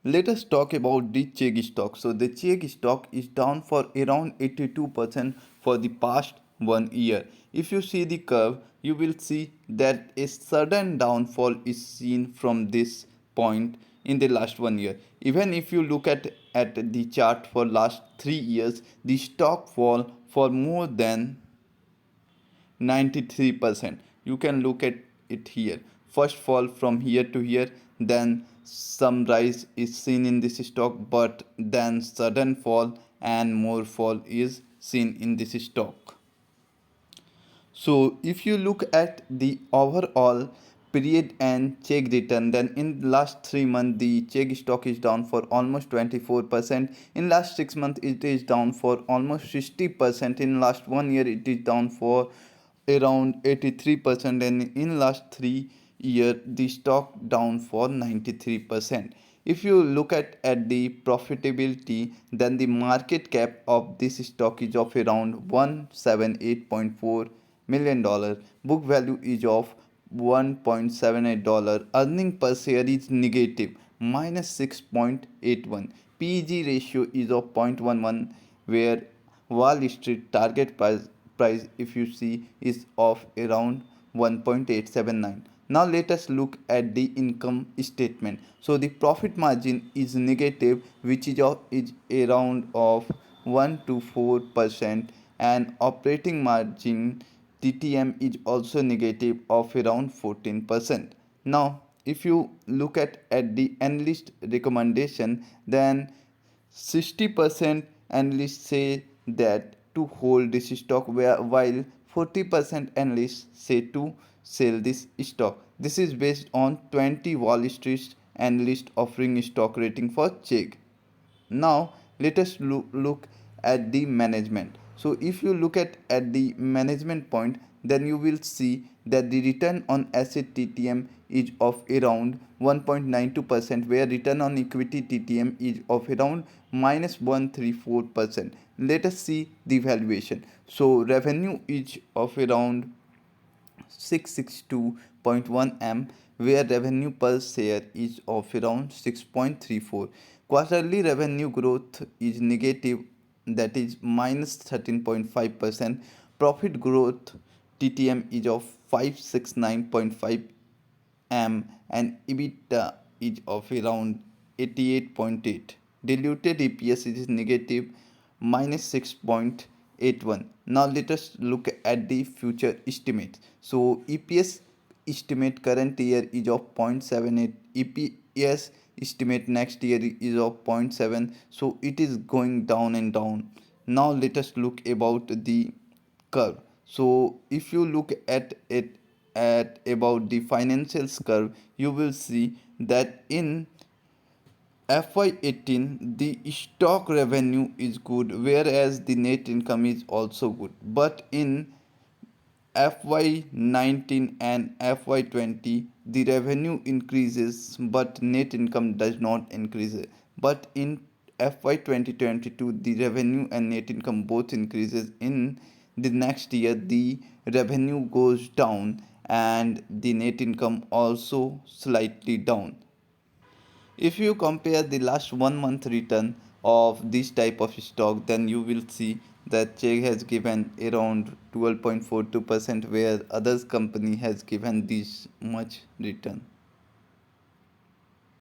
Let us talk about the chegg stock. So the chegg stock is down for around 82% for the past 1 year. If you see the curve, you will see that a sudden downfall is seen from this point in the last 1 year. Even if you look at the chart for last 3 years, the stock fall for more than 93%. You can look at it here. First fall from here to here, then some rise is seen in this stock, but then sudden fall and more fall is seen in this stock. So if you look at the overall period and check return, then in last 3 months the check stock is down for almost 24%. In last 6 months it is down for almost 60%. In last 1 year it is down for around 83%, and in last 3 year the stock down for 93%. If you look at the profitability, then the market cap of this stock is of around 178.4 million dollar. Book value is of $1.78. Earning per share is negative minus 6.81. PEG ratio is of 0.11, where Wall Street target price if you see is of around 1.879. Now let us look at the income statement. So the profit margin is negative, which is around of 1 to 4%, and operating margin TTM is also negative of around 14%. Now if you look at the analyst recommendation, then 60% analysts say that to hold this stock, while 40% analysts say to sell this stock. This is based on 20 Wall Street analysts offering stock rating for chegg. Now let us look at the management. So if you look at the management point, then you will see that the return on asset TTM is of around 1.92%, where return on equity TTM is of around minus 134%. Let us see the valuation. So revenue is of around 662.1 m, where revenue per share is of around 6.34. Quarterly revenue growth is negative, that is minus 13.5%. Profit growth TTM is of 569.5 m, and EBITDA is of around 88.8. Diluted EPS is negative minus 6.81. Now let us look at the future estimates. So EPS estimate current year is of 0.78. EPS estimate next year is of 0.7. So it is going down and down. Now let us look about the curve. So if you look at it at about the financials curve, you will see that in FY18 the stock revenue is good, whereas the net income is also good, but in FY19 and FY20 the revenue increases but net income does not increase. But in FY 2022 the revenue and net income both increases. In the next year the revenue goes down and the net income also slightly down. If you compare the last 1 month return of this type of stock, then you will see that Chegg has given around 12.42%, where others company has given this much return.